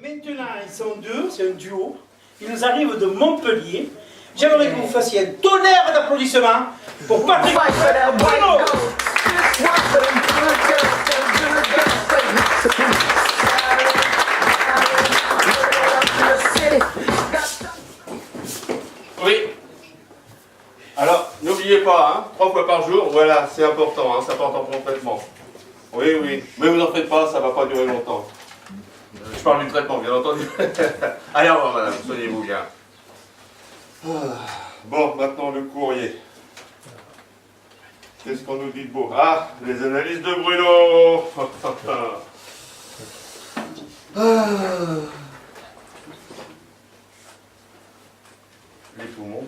Maintenant, ils sont deux, c'est un duo. Ils nous arrivent de Montpellier. J'aimerais que vous fassiez un tonnerre d'applaudissements pour Patrick Bruno. Oui. Alors, n'oubliez pas, hein, 3 fois par jour, voilà, c'est important, hein, c'est important complètement. Oui, oui, mais vous en faites pas, ça va pas durer longtemps. Je parle du traitement, bien entendu. Allez, au revoir, madame, soignez-vous bien. Bon, maintenant le courrier. Qu'est-ce qu'on nous dit de beau? Ah, les analyses de Bruno. Les poumons,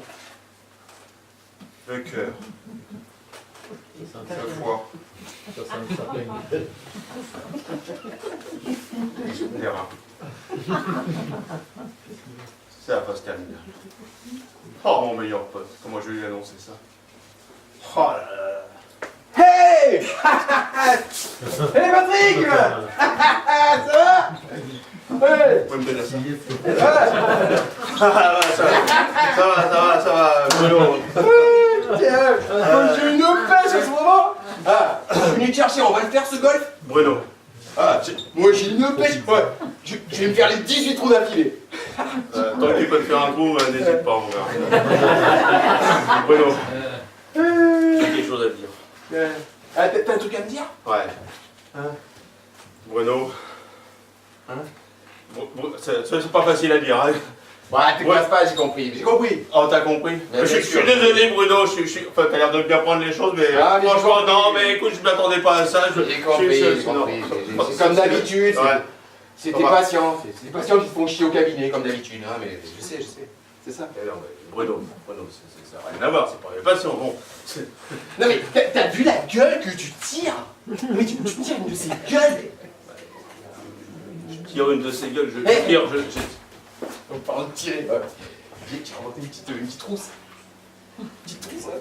le cœur, le foie, les reins. C'est la phase terminale. Oh, mon meilleur pote, comment je vais lui annoncer ça? Oh là là. Hey Hey Patrick ça va? Hey. Vous pouvez me donner ça? Ça va, Bruno. J'ai une pêche en ce moment. Ah, je suis venu te chercher, on va le faire ce golf? Bruno. Ah, moi j'ai une pêche, ouais. Je vais me faire les 18 trous d'affilée. Tant que tu peux te faire un trou, n'hésite pas, mon gars. Bruno. J'ai quelque chose à te dire. Ah, t'as un truc à me dire? Ouais. Hein? Bruno. Hein? C'est pas facile à dire, hein. Ouais, t'écrases pas, j'ai compris. J'ai compris. Oh, t'as compris? Mais Je suis désolé, Bruno, enfin, t'as l'air de bien prendre les choses, mais Ah, mais franchement, non, mais écoute, je m'attendais pas à ça. J'ai compris, j'ai compris. C'est comme d'habitude, c'est tes patients. C'est des patients qui te font chier au cabinet, comme d'habitude, hein, mais je sais. C'est ça. Non, mais Bruno, ça n'a rien à voir, c'est pas les patients, bon. Non mais, t'as vu la gueule que tu tires? Mais tu tires une de ces gueules. Je tire une de ces gueules, je Hey. tire, On parle de tirer. J'ai inventé une petite trousse. Une petite trousse à la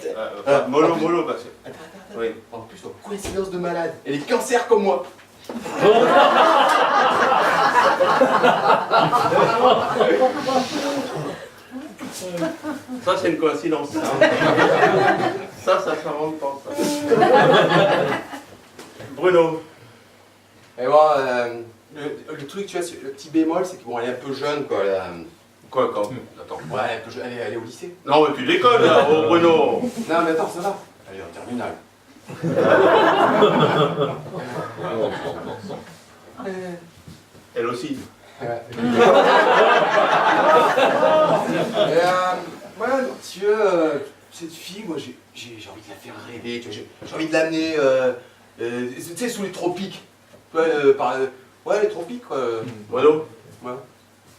tête. mollo, parce que... Attends. Oui. En plus, coïncidence de malade. Elle est cancer comme moi. Ça, c'est une coïncidence. Hein. Ça s'invente pas, ça. Bruno. Et bon, le truc, tu vois, le petit bémol, c'est qu'elle est un peu jeune, quoi. Quoi, quand? Attends. Ouais, un peu jeune. Elle est au lycée. Non, mais tu déconnes, là, oh, Bruno. Non, mais attends, ça va. Elle est en terminale. Elle aussi. Ouais, Mathieu, cette fille, moi j'ai envie de la faire rêver, tu vois, j'ai envie de l'amener, tu sais, sous les tropiques. Tu vois, ouais, les tropiques, quoi. Bruno. Ouais.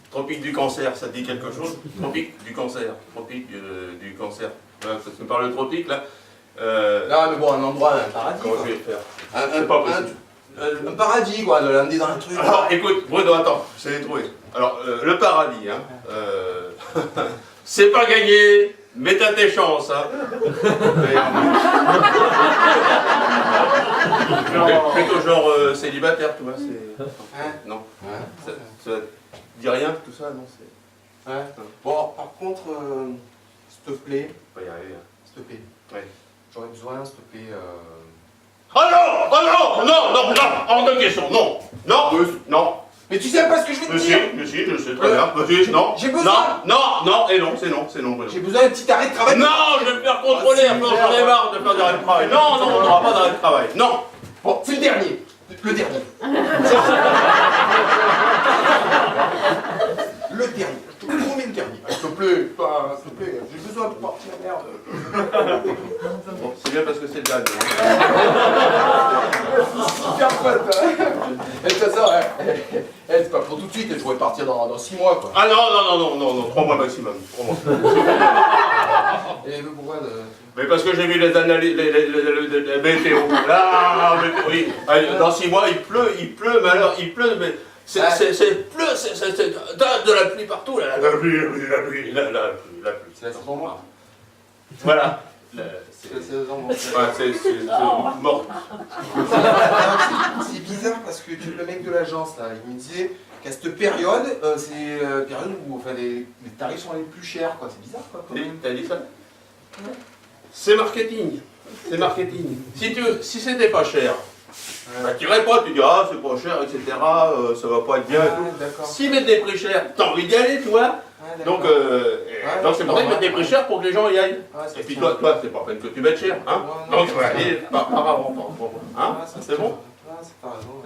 Tropique du cancer, ça te dit quelque chose? Tropique du cancer. Tropique du cancer. Ouais, parce que par le tropique, là. Non, mais bon, un endroit, un paradis. Comment quoi. je vais faire? C'est pas possible. Un paradis, quoi, de l'amener dans un truc. Alors, écoute, Bruno, attends, je l'ai trouvé. Alors, le paradis, hein. C'est pas gagné, mais t'as tes chances, hein. Plutôt genre célibataire, tu vois, c'est... Hein? Non. Ouais. Ça dit rien, tout ça, non, c'est... Ouais. Bon, par contre, s'il te plaît, On va y arriver, hein. s'il te plaît, Ouais. j'aurais besoin, s'il te plaît, Oh non! Oh non! Non! Hors de question, non! Non! Non! Mais tu sais pas ce que je veux te dire! Mais si, je sais très bien. Monsieur, non! J'ai besoin! Non! Et non, c'est non, Bruno. J'ai besoin d'un petit arrêt de travail! Non, je vais me faire contrôler, Ah, après j'en ai marre de faire d'arrêt de travail. Non, on n'aura pas d'arrêt de travail. Non! Bon, c'est le dernier! Le dernier! Le dernier! Je te promets le dernier! S'il te plaît, s'il te plaît, j'ai besoin de partir, merde! Bon, c'est bien parce que c'est le dernier. Super pote, hein. Et de toute façon, c'est pas pour tout de suite, je pourrais partir dans 6 mois, quoi. Ah non, 3 mois maximum. 3 mois. Et pourquoi Mais parce que j'ai vu les analyses, les météo. Là, oui. Dans 6 mois, il pleut, mais alors, il pleut, mais c'est de la pluie partout, là. La pluie. C'est la saison morte. Voilà. C'est la saison morte. Ouais, c'est mort. C'est bizarre parce que le mec de l'agence, là, il me disait qu'à cette période, c'est la période où enfin, les tarifs sont les plus chers, quoi. C'est bizarre, quoi. Quand même. T'as dit ça? C'est marketing. C'est marketing. Si c'était pas cher, bah, tu irais pas, tu dis ah c'est pas cher, etc. Ça va pas être bien et tout. D'accord. S'ils mettent des prix chers, t'as envie d'y aller, tu vois. Donc c'est pour ça qu'ils mettent des prix chers pour que les gens y aillent. Et puis toi c'est pas peine que tu mettes cher. Hein. Donc tu vas aller par avant. Hein. C'est bon? C'est pas raison.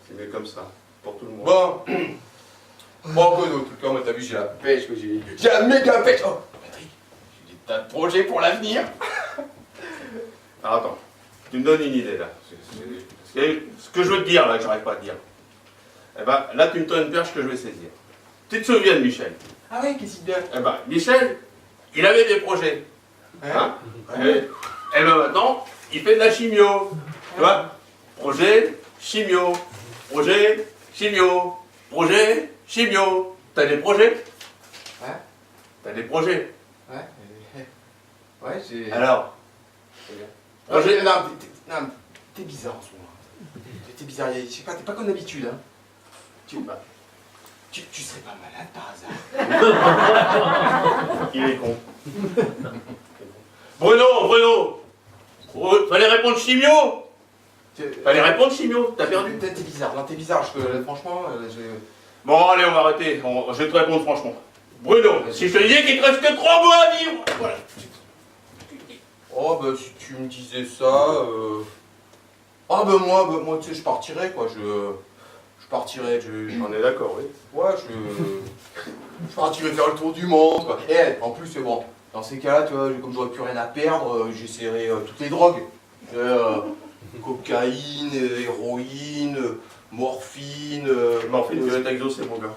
C'est mieux comme ça, pour tout le monde. Bon, en tout cas, moi, t'as vu, j'ai la pêche, j'ai la méga pêche. Oh, Patrick, j'ai des tas de projets pour l'avenir. Alors attends, tu me donnes une idée là. Ce que je veux te dire là, que j'arrive pas à te dire. Eh ben, là tu me donnes une perche que je vais saisir. Tu te souviens de Michel? Ah oui, qu'est-ce qu'il dit? Eh ben, Michel, il avait des projets. Hein? Et ben maintenant, il fait de la chimio. Tu vois? Projet, chimio. Projet, chimio. Projet, chimio. T'as des projets? Ouais. T'as des projets? Ouais, j'ai... Alors? Projet... Non, t'es bizarre en ce moment. T'es bizarre, je sais pas, t'es pas comme d'habitude, hein. Tu serais pas malade par hasard? Il est con. Bruno! Fallait répondre chimio! Fallait répondre chimio, t'as perdu. T'es bizarre, non, t'es bizarre, franchement, Bon, allez, on va arrêter. Je vais te répondre franchement. Bruno, si je te disais qu'il te reste que 3 mois à vivre, voilà. Oh, bah, si tu me disais ça, Ah, bah, moi, tu sais, je partirais, quoi, je partirais, On est d'accord, oui. Ouais, je partirais faire le tour du monde, quoi. Et, en plus, bon, dans ces cas-là, tu vois, comme j'aurais plus rien à perdre, j'essaierais toutes les drogues. Cocaïne, héroïne, morphine... Morphine, tu vas être exaucé, mon gars.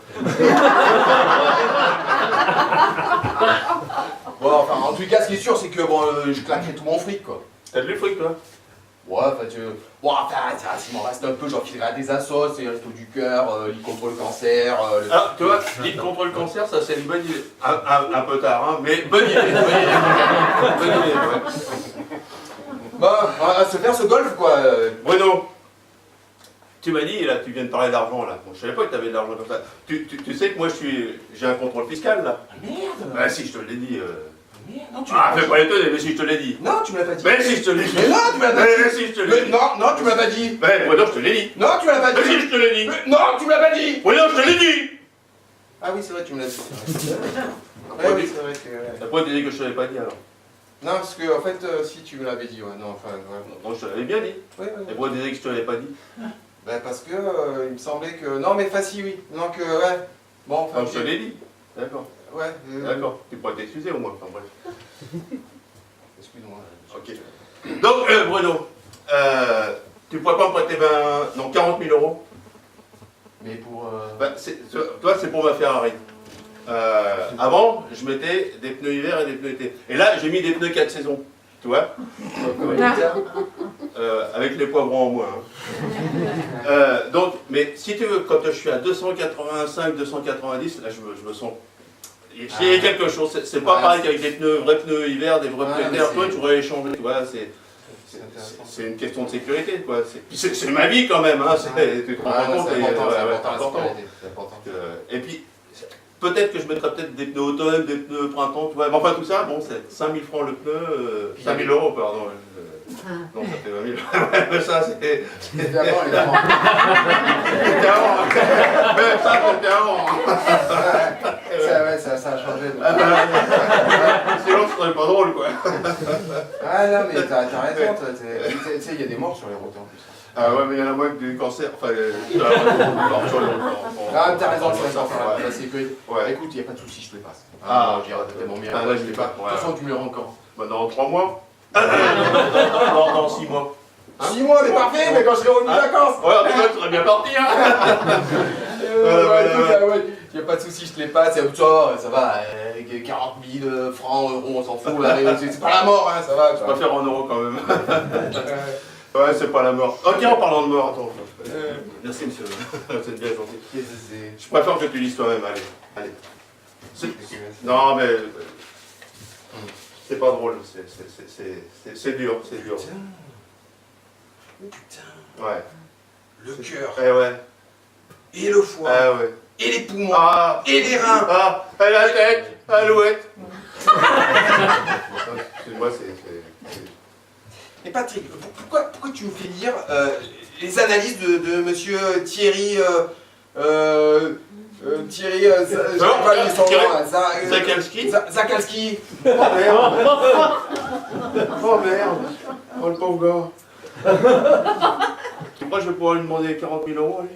Bon, enfin, en tout cas, ce qui est sûr, c'est que, bon, je claquerai tout mon fric, quoi. T'as de fric, toi? Ouais, enfin, bon, enfin, s'il m'en reste un peu, j'en filerai à des assos, c'est Restos du Cœur, Ligue contre le cancer... Ah, tu vois, Ligue contre le cancer, ça c'est une bonne idée. Un peu tard, hein, mais bonne idée. Bonne idée, ouais. Bah, à se faire ce golf, quoi. Bruno, tu m'as dit, là, tu viens de parler d'argent, là. Bon, je savais pas que tu avais de l'argent comme ça. Tu sais que moi, j'ai un contrôle fiscal, là. Ah, merde. Bah si, je te l'ai dit. Merde, non, tu fais pas l'étonner, mais si, je te l'ai dit. Non, tu me l'as pas dit. Mais si, je te l'ai dit. Mais non, tu me l'as pas dit. Mais si, je te l'ai dit. Non, tu me l'as pas dit. Mais Bruno, je te l'ai dit. Non, tu me l'as pas dit. Mais si, je te l'ai dit. Non, tu me l'as pas dit. Bruno, je te l'ai dit. Ah oui, c'est vrai, tu me l'as dit. Après, oui, c'est vrai que... Après, tu dis que je te l'avais pas dit, alors. Non, parce que, en fait, si tu me l'avais dit, ouais, non, enfin, ouais. Non, je te l'avais bien dit. Ouais. Et pourquoi tu disais que je te l'avais pas dit? Ben, parce que, il me semblait que... Non, mais si, oui. Non, que, ouais. Bon, enfin... Non, je te l'ai dit. D'accord. Ouais. D'accord. Tu pourrais t'excuser au moins, enfin bref. Excuse-moi. Ok. Donc, Bruno, tu pourrais pas me prêter 40 000 euros? Mais pour... Bah, toi, c'est pour ma Ferrari. Avant, je mettais des pneus hiver et des pneus été. Et là, j'ai mis des pneus 4 saisons. Tu vois? Avec les poivrons en moins. Hein. Donc, mais si tu veux, quand je suis à 285, 290, là, je me sens... Il y a quelque chose. C'est pas pareil qu'avec des vrais pneus hiver, des vrais pneus été. Toi, tu pourrais les changer. Tu vois, c'est une question de sécurité, quoi. C'est ma vie quand même, hein. Tu te rends pas compte, c'est important. Et puis, peut-être que je mettrais peut-être des pneus automne, des pneus printemps, tu vois. Enfin, tout ça, bon, c'est 5 000 francs le pneu, 5 000 euros, pardon. Non, ça fait 20 000. Mais ça, c'était... C'était avant, évidemment. C'était avant. Mais ça, c'était avant. Ça a changé. Sinon, ce serait pas drôle, quoi. Ah non, mais t'as raison. Tu sais, il y a des morts sur les routes, en plus. Ah ouais, mais il y en a moins que du cancer. Enfin, ah, t'as raison, c'est important. La sécurité. Ouais. Écoute, il n'y a pas de souci, je te le passe. Ah, j'irai tellement bien. là, je l'ai pas. De toute façon, tu me le rends quand? Bah, dans 3 mois. Dans 6 mois. 6 mois, mais parfait, mais quand je serai revenu de vacances. Ouais, en tout cas, tu serais bien parti, hein. Il n'y a pas de souci, je te les passe, ça va, 40 000 francs, euros, on s'en fout, c'est pas la mort, hein, ça va. Je préfère en euros quand même. Ouais, c'est pas la mort. Ok, en parlant de mort, attends. Merci, monsieur. C'est bien gentil. Je préfère que tu lises toi-même, allez. Non, mais... C'est pas drôle, c'est dur, c'est dur. Putain. Ouais. Le cœur. Eh ouais. Et le foie. Ah ouais. et les poumons, Ah, et les reins. ah, à la tête, alouette. Excuse-moi, c'est... Mais Patrick, pourquoi tu nous fais lire les analyses de monsieur Thierry... Thierry... je sais pas son nom, Zakalski. Zakalski. Oh merde. Oh merde. Oh le pauvre gars. Tu crois que je vais pouvoir lui demander 40 000 euros à lui?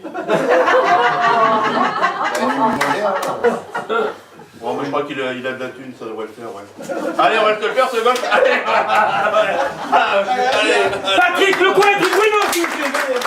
Bon, mais je crois qu'il a de la thune, ça devrait le faire, ouais. Allez, on va te le faire, ce gosse. Allez, allez. Patrick, le coin du Bruno, s'il vous plaît.